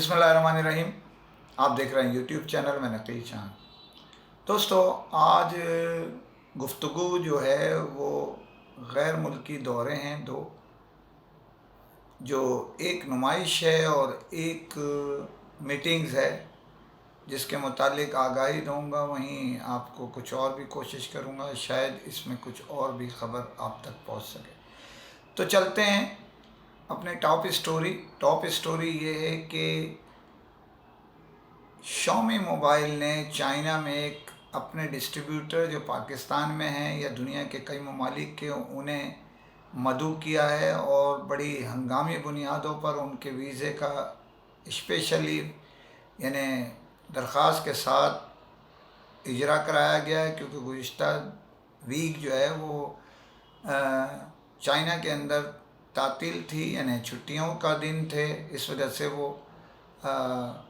बिस्मिल्लाहिर्रहमानिर्रहीम। आप देख रहे हैं यूट्यूब चैनल में नकील चांद। दोस्तों, आज गुफ्तगू जो है वो गैर मुल्की दौरे हैं दो, जो एक नुमाइश है और एक मीटिंग्स है, जिसके मुतालिक आगाही दूंगा। वहीं आपको कुछ और भी कोशिश करूंगा, शायद इसमें कुछ और भी ख़बर आप तक पहुंच सके। तो चलते हैं अपने टॉप स्टोरी ये है कि शॉमी मोबाइल ने चाइना में एक अपने डिस्ट्रीब्यूटर जो पाकिस्तान में हैं या दुनिया के कई ममालिक के, उन्हें मदऊ किया है और बड़ी हंगामी बुनियादों पर उनके वीज़े का स्पेशली यानी दरख्वास्त के साथ इजरा कराया गया है, क्योंकि गुज़िश्ता वीक जो है वो चाइना के अंदर तातील थी, यानी छुट्टियों का दिन थे। इस वजह से वो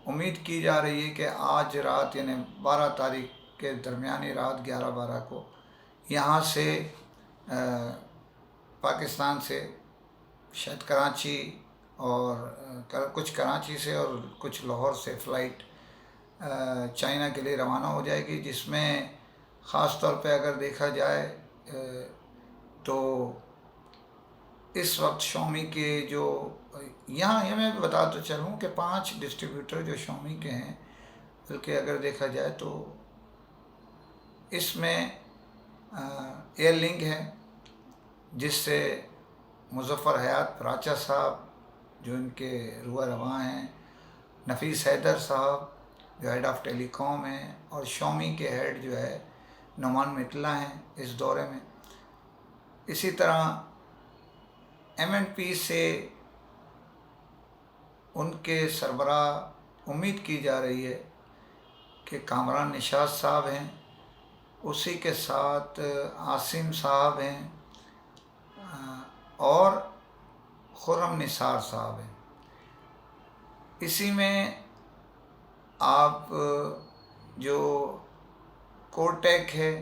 उम्मीद की जा रही है कि आज रात यानी 12 तारीख के दरमियानी रात 11-12 को यहाँ से पाकिस्तान से शायद कराची और कुछ कराची से और कुछ लाहौर से फ़्लाइट चाइना के लिए रवाना हो जाएगी, जिसमें ख़ास तौर पे अगर देखा जाए तो इस वक्त शॉमी के जो यहाँ ये मैं बता तो चलूँ कि 5 डिस्ट्रीब्यूटर जो शॉमी के हैं, बल्कि अगर देखा जाए तो इसमें एयरलिंक है, जिससे मुज़फ़्फ़र हयात पराचा साहब जो इनके रुआ रवां हैं, नफ़ीस हैदर साहब जो हेड ऑफ़ टेलीकॉम हैं, और शॉमी के हेड जो है नुमान मित्तला हैं इस दौरे में। इसी तरह M&P से उनके सरबरा उम्मीद की जा रही है कि कामरान निशात साहब हैं, उसी के साथ आसिम साहब हैं और खुर्रम निसार साहब हैं। इसी में आप जो कोरटेक है,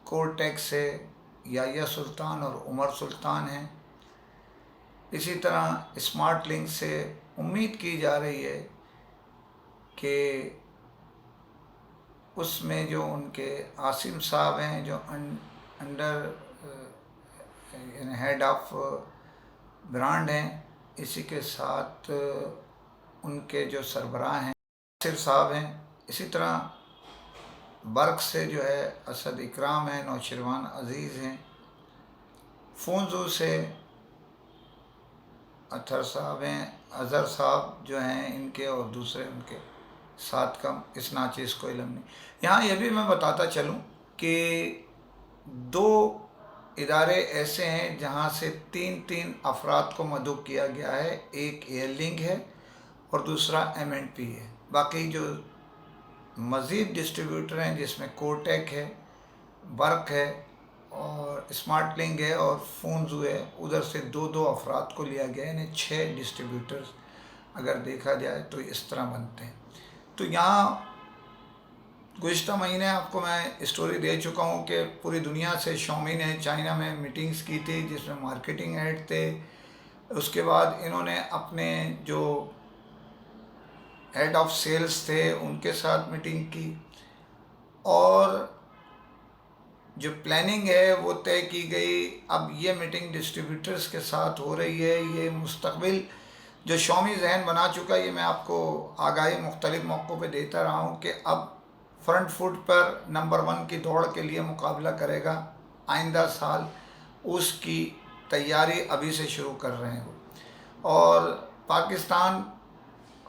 कोरटेक से याया सुल्तान और उमर सुल्तान हैं। इसी तरह स्मार्ट लिंक से उम्मीद की जा रही है कि उसमें जो उनके आसिम साहब हैं जो अंडर हेड ऑफ ब्रांड हैं, इसी के साथ उनके जो सरबराह हैं सिर साहब हैं। इसी तरह बर्क से जो है असद इकराम हैं, नौशरवान अज़ीज़ हैं। फूंजू से अतर साहब हैं, अज़हर साहब जो हैं इनके, और दूसरे उनके साथ कम इस नाचीज़ को इल्म नहीं। यहाँ ये भी मैं बताता चलूँ कि 2 इदारे ऐसे हैं जहाँ से 3 अफराद को मदऊ किया गया है। एक एयरलिंक है और दूसरा M&P है। बाकी जो मज़ीद डिस्ट्रीब्यूटर हैं, जिसमें कोरटेक है, बर्क है और स्मार्ट लिंक है और फूंजू है, उधर से 2 अफराद को लिया गया है, यानी 6 डिस्ट्रीब्यूटर्स अगर देखा जाए तो इस तरह बनते हैं। तो यहाँ गुज़िश्ता महीने आपको मैं स्टोरी दे चुका हूँ कि पूरी दुनिया से शॉमी ने चाइना में मीटिंग्स की थी, जिसमें मार्केटिंग हेड थे। उसके बाद इन्होंने अपने जो हेड ऑफ सेल्स थे उनके साथ मीटिंग की, और जो प्लानिंग है वो तय की गई। अब ये मीटिंग डिस्ट्रीब्यूटर्स के साथ हो रही है। ये मुस्तक़बिल जो शॉमी जहन बना चुका है, ये मैं आपको आगाही मुख्तलिफ़ मौक़ों पे देता रहा हूँ कि अब फ्रंट फुट पर नंबर 1 की दौड़ के लिए मुकाबला करेगा आइंदा साल। उसकी तैयारी अभी से शुरू कर रहे हैं वो। और पाकिस्तान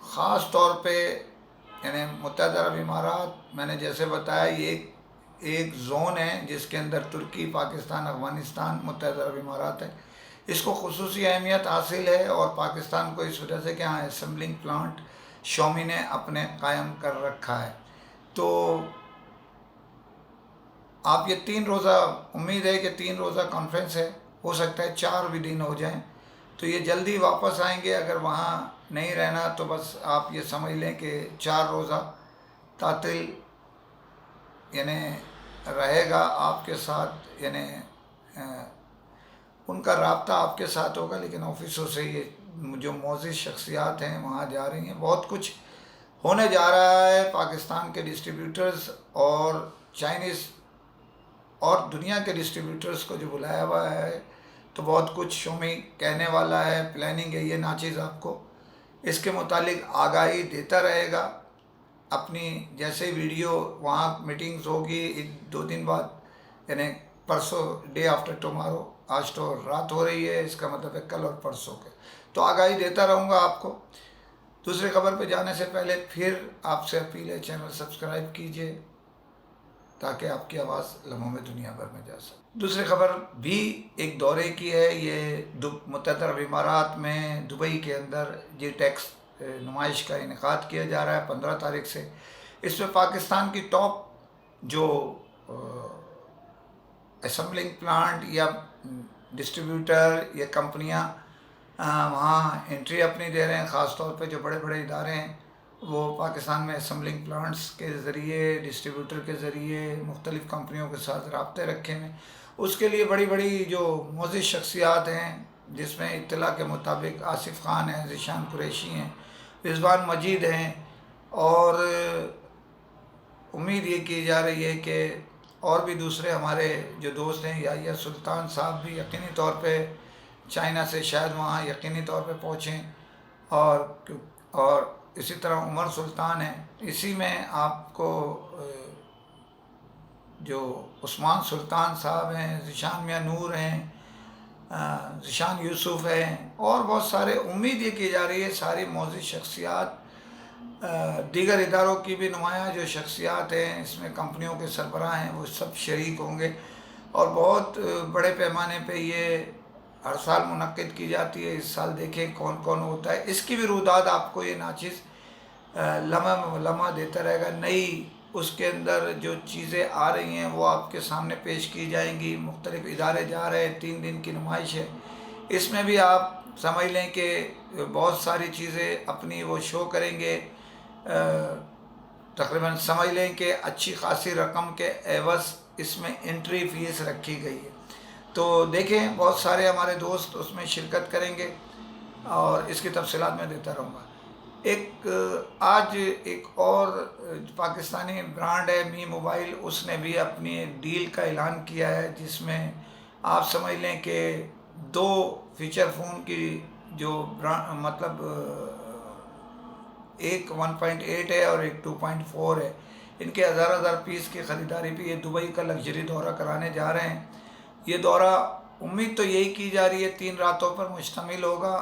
ख़ास तौर पे यानी मुत्तहिदा अरब इमारात, मैंने जैसे बताया ये एक ज़ोन है जिसके अंदर तुर्की, पाकिस्तान, अफ़गानिस्तान, मुत्तहिदा अरब इमारात है। इसको ख़ुसूसी अहमियत हासिल है और पाकिस्तान को इस वजह से कि यहाँ असेंबलिंग प्लांट शॉमी ने अपने कायम कर रखा है। तो आप ये 3 रोज़ा, उम्मीद है कि 3 रोज़ा कॉन्फ्रेंस है, हो सकता है 4 भी दिन हो जाएं, तो ये जल्दी वापस आएंगे। अगर वहाँ नहीं रहना तो बस आप ये समझ लें कि 4 रोज़ा तातिल यानी रहेगा आपके साथ, यानी उनका राब्ता आपके साथ होगा, लेकिन ऑफिसों से ये جو معزز شخصیات ہیں وہاں جا رہی ہیں. بہت کچھ ہونے جا رہا ہے. پاکستان کے ڈسٹریبیوٹرز اور چائنیز اور دنیا کے ڈسٹریبیوٹرز کو جو بلایا ہوا ہے تو بہت کچھ شومی کہنے والا ہے. پلاننگ ہے یہ ناچیز آپ کو اس کے متعلق آگاہی دیتا رہے گا. اپنی جیسے ویڈیو وہاں میٹنگز ہوگی 1-2 دن بعد، یعنی پرسوں ڈے آفٹر ٹمارو، آج تو رات ہو رہی ہے، اس کا مطلب ہے کل اور پرسوں کے، تو آگاہی دیتا رہوں گا آپ کو. دوسری خبر پہ جانے سے پہلے پھر آپ سے اپیل ہے چینل سبسکرائب کیجئے تاکہ آپ کی آواز لمحوں میں دنیا بھر میں جا سکے. دوسری خبر بھی ایک دورے کی ہے. یہ متحدہ عرب امارات میں دبئی کے اندر جی ٹیکس نمائش کا انعقاد کیا جا رہا ہے 15 تاریخ سے. اس میں پاکستان کی ٹاپ جو اسمبلنگ پلانٹ یا ڈسٹریبیوٹر یا کمپنیاں وہاں انٹری اپنی دے رہے ہیں. خاص طور پہ جو بڑے بڑے ادارے ہیں وہ پاکستان میں اسمبلنگ پلانٹس کے ذریعے، ڈسٹریبیوٹر کے ذریعے مختلف کمپنیوں کے ساتھ رابطے رکھے ہیں. اس کے لیے بڑی بڑی جو معزز شخصیات ہیں، جس میں اطلاع کے مطابق آصف خان ہیں، ذیشان قریشی ہیں، رضوان مجید ہیں، اور امید یہ کی جا رہی ہے کہ اور بھی دوسرے ہمارے جو دوست ہیں، یحییٰ سلطان صاحب بھی یقینی طور پہ چائنا سے شاید وہاں یقینی طور پہ پہنچیں، اور اسی طرح عمر سلطان ہیں. اسی میں آپ کو جو عثمان سلطان صاحب ہیں، ذیشان میاں نور ہیں، ذیشان یوسف ہیں، اور بہت سارے. امید یہ کی جا رہی ہے ساری معزز شخصیات، دیگر اداروں کی بھی نمایاں جو شخصیات ہیں، اس میں کمپنیوں کے سربراہ ہیں، وہ سب شریک ہوں گے. اور بہت بڑے پیمانے پہ یہ ہر سال منعقد کی جاتی ہے. اس سال دیکھیں کون کون ہوتا ہے. اس کی بھی روداد آپ کو یہ ناچیز لمحہ لمحہ دیتا رہے گا. نئی اس کے اندر جو چیزیں آ رہی ہیں وہ آپ کے سامنے پیش کی جائیں گی. مختلف ادارے جا رہے ہیں، 3 دن کی نمائش ہے. اس میں بھی آپ سمجھ لیں کہ بہت ساری چیزیں اپنی وہ شو کریں گے. تقریباً سمجھ لیں کہ اچھی خاصی رقم کے عوض اس میں انٹری فیس رکھی گئی ہے. تو دیکھیں بہت سارے ہمارے دوست اس میں شرکت کریں گے اور اس کی تفصیلات میں دیتا رہوں گا. آج ایک اور پاکستانی برانڈ ہے می موبائل، اس نے بھی اپنی ڈیل کا اعلان کیا ہے، جس میں آپ سمجھ لیں کہ 2 فیچر فون کی جو مطلب ایک 1.8 ہے اور ایک 2.4 ہے. ان کے ہزار پیس کی خریداری پہ یہ دبئی کا لگژری دورہ کرانے جا رہے ہیں. یہ دورہ امید تو یہی کی جا رہی ہے 3 راتوں پر مشتمل ہوگا.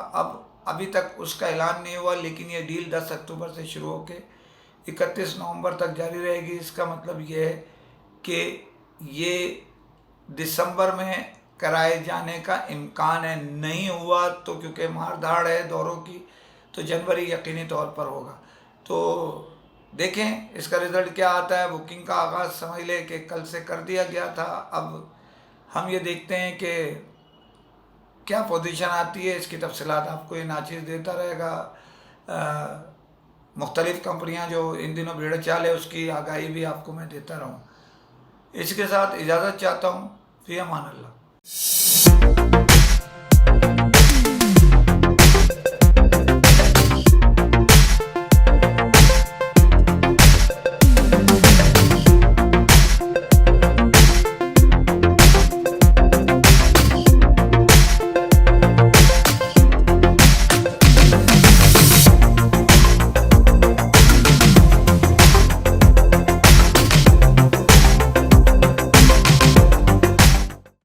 ابھی تک اس کا اعلان نہیں ہوا، لیکن یہ ڈیل 10 اکتوبر سے شروع ہو کے 31 نومبر تک جاری رہے گی. اس کا مطلب یہ ہے کہ یہ دسمبر میں کرائے جانے کا امکان ہے. نہیں ہوا تو کیونکہ مار دھاڑ ہے دوروں کی، تو جنوری یقینی طور پر ہوگا. تو دیکھیں اس کا رزلٹ کیا آتا ہے. بکنگ کا آغاز سمجھ لے کہ کل سے کر دیا گیا تھا. اب ہم یہ دیکھتے ہیں کہ کیا پوزیشن آتی ہے. اس کی تفصیلات آپ کو یہ ناچیز دیتا رہے گا. مختلف کمپنیاں جو ان دنوں بھیڑ چال ہے اس کی آگاہی بھی آپ کو میں دیتا رہوں. اس کے ساتھ اجازت چاہتا ہوں. فی امان اللہ.